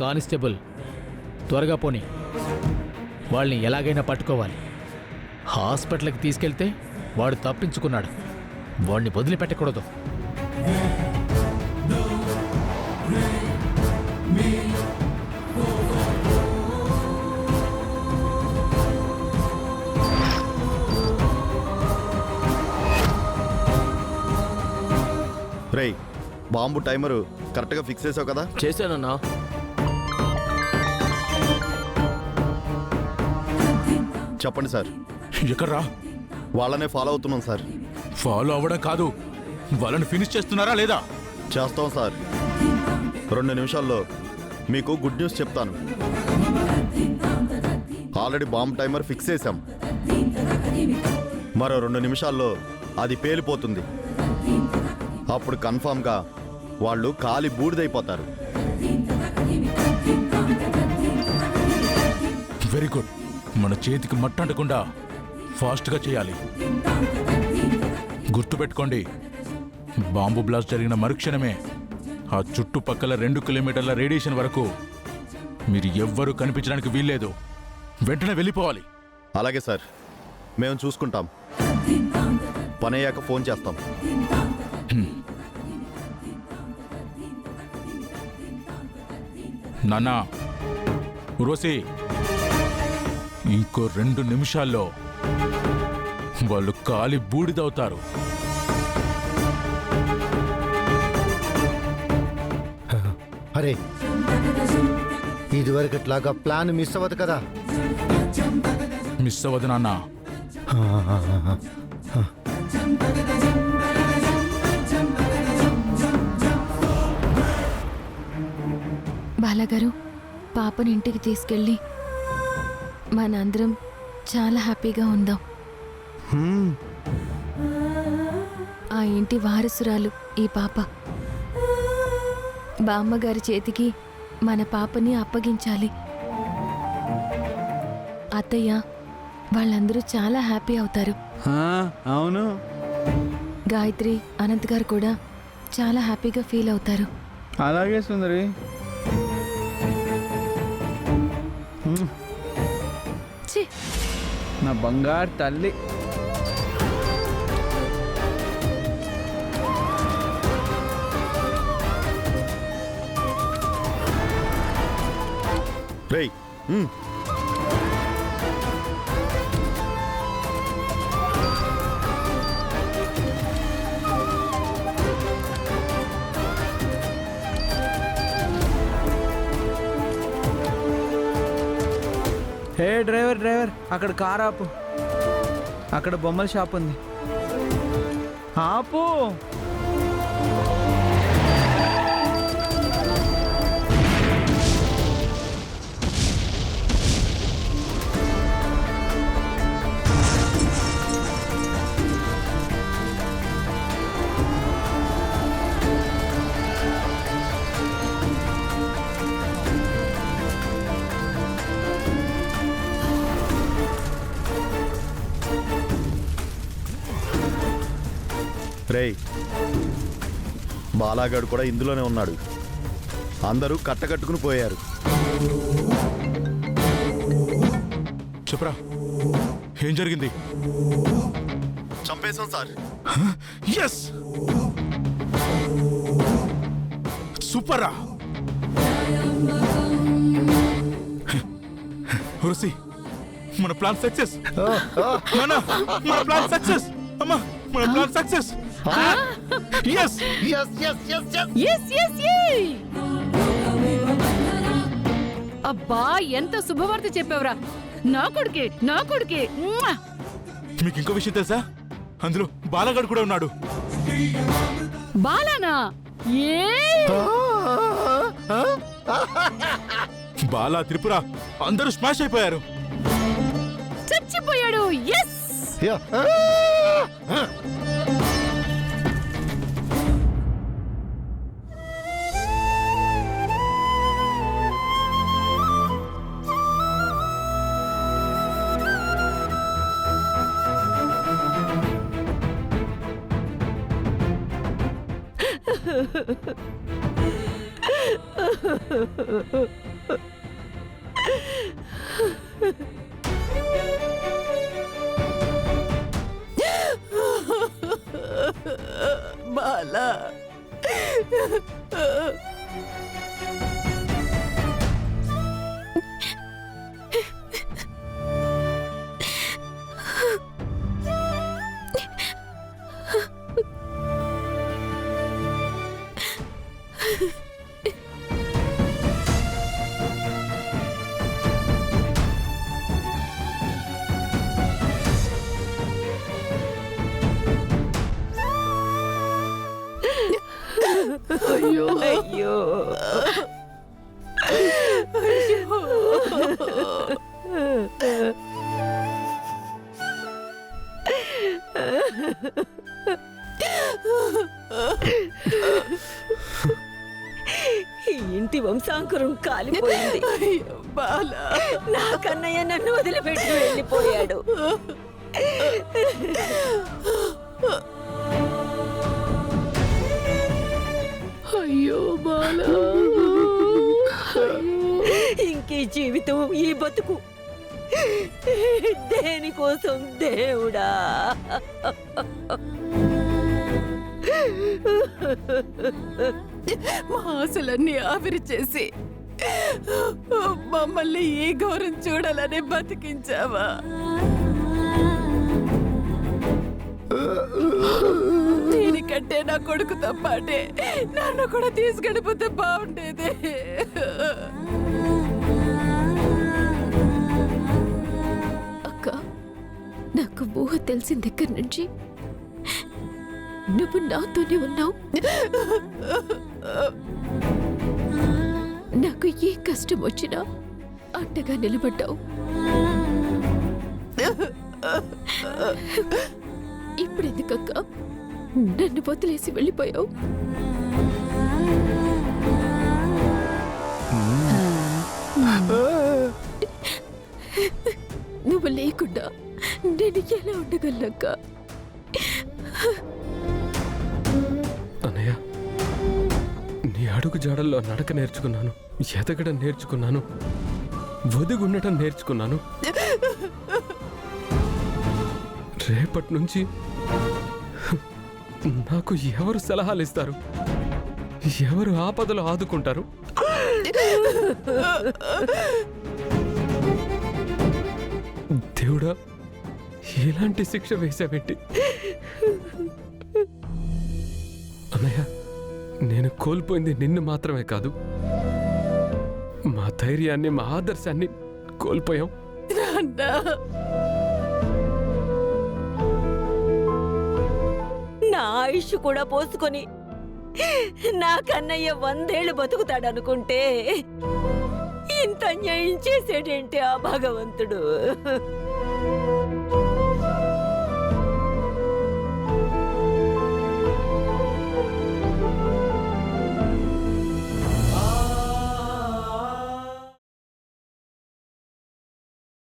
Constable త్వరగా పోనీ, వాళ్ళని ఎలాగైనా పట్టుకోవాలి. హాస్పిటల్కి తీసుకెళ్తే వాడు తప్పించుకున్నాడు, వాడిని వదిలిపెట్టకూడదు. రేయ్, బాంబు టైమరు కరెక్ట్గా ఫిక్స్ చేసావు కదా? చేశానన్నా. చెప్పండి సార్. ఎక్కడ్రా? వాళ్ళనే ఫాలో అవుతున్నాం సార్. ఫాలో అవ్వడం కాదు, వాళ్ళని ఫినిష్ చేస్తున్నారా లేదా? చేస్తాం సార్. 2 నిమిషాల్లో మీకు గుడ్ న్యూస్ చెప్తాను. ఆల్రెడీ బాంబు టైమర్ ఫిక్స్ చేశాం. మరో 2 నిమిషాల్లో అది పేలిపోతుంది. అప్పుడు కన్ఫామ్గా వాళ్ళు కాలి బూడిదైపోతారు. Very good. మన చేతికి మట్టంటకుండా ఫాస్ట్గా చేయాలి. గుర్తుపెట్టుకోండి, బాంబు బ్లాస్ట్ జరిగిన మరుక్షణమే ఆ చుట్టుపక్కల 2 కిలోమీటర్ల రేడియేషన్ వరకు మీరు ఎవ్వరూ కనిపించడానికి వీల్లేదు. వెంటనే వెళ్ళిపోవాలి. అలాగే సార్, మేము చూసుకుంటాం. పని అయ్యాక ఫోన్ చేస్తాం. నాన్నా, ఉరోసి, ఇంకో 2 నిమిషాల్లో వాళ్ళు కాలి బూడిదవుతారు. అరే, ఇదివరకట్లాగా ప్లాన్ మిస్ అవ్వదు కదా? మిస్ అవ్వదు నాన్న. బాలగారు, పాపని ఇంటికి తీసుకెళ్ళి మనందరం చాలా హ్యాపీగా ఉందాం. ఆ ఇంటి వారసురాలు ఈ పాప. బామ్మగారి చేతికి మన పాపని అప్పగించాలి. అత్తయ్య, వాళ్ళందరూ చాలా హ్యాపీ అవుతారు. అవును. గాయత్రి, అనంత్ గారు కూడా చాలా హ్యాపీగా ఫీల్ అవుతారు. అలాగే సుందరి. నా బంగారు తల్లి. రేయ్, హే డ్రైవర్, అక్కడ కార్ ఆపు. అక్కడ బొమ్మల షాప్ ఉంది, ఆపు. రేయ్, బాలాగాడు కూడా ఇందులోనే ఉన్నాడు. అందరూ కట్టకట్టుకుని పోయారు. చెప్పరా, ఏం జరిగింది? చంపేశాం సార్. ఎస్, సూపరా. ఉర్వశి, మన ప్లాన్ సక్సెస్. నాన్న, మన ప్లాన్ సక్సెస్. అమ్మా, మన plan success. yes yes yes yes yes yes yes yes. అబ్బా, ఎంత శుభవార్త చెప్పావురా నా కొడుకే. మీకు ఇంకో విషయం తెలుసా? అందులో బాలగాడు కూడా ఉన్నాడు. బాలానా? ఏ బాలా, త్రిపుర అందరూ స్మాష్ అయిపోయారు. చచ్చిపోయాడు. ఎస్. బాలా అయ్యో అయ్యో ఈ ఇంటి వంశాంకురం కాలిపోయింది. బాలా నా కన్నయ్య నన్ను వదిలిపెట్టి వెళ్ళిపోయాడు. అయ్యో బాలా ఇంకీ జీవితం ఈ బతుకు దేనికోసం దేవుడా? మా ఆశలన్నీ ఆవిరి చేసి మమ్మల్ని ఈ ఘోరం చూడాలని బతికించావా? దీనికంటే నా కొడుకుతో పాటే నన్ను కూడా తీసుకెళ్ళిపోతే బాగుండేది. అక్క, నాకు ఊహ తెలిసిన దగ్గర నుంచి నువ్వు నాతోనే ఉన్నావు. నాకు ఏ కష్టం వచ్చినా అండగా నిలబడ్డావు. ఇప్పుడెందుకక్క నన్ను వదిలేసి వెళ్ళిపోయావు? నువ్వు లేకుండా నేను ఎలా ఉండగలనక్క? అన్నయ్య, నీ అడుగు జాడల్లో నడక నేర్చుకున్నాను, ఎదగడం నేర్చుకున్నాను, ఒదిగుండటం నేర్చుకున్నాను. రేపటి నుంచి నాకు ఎవరు సలహాలు ఇస్తారు, ఎవరు ఆపదలు ఆదుకుంటారు? దేవుడా, ఎలాంటి శిక్ష వేసావేంటి? అన్నయ్య, నేను కోల్పోయింది నిన్ను మాత్రమే కాదు, మా ధైర్యాన్ని, మా ఆదర్శాన్ని కోల్పోయాం. నా ఆయుష్ కూడా పోసుకొని నా కన్నయ్య 100 ఏళ్ళు బతుకుతాడనుకుంటే ఇంత అన్యాయం చేసేటేంటి ఆ భగవంతుడు?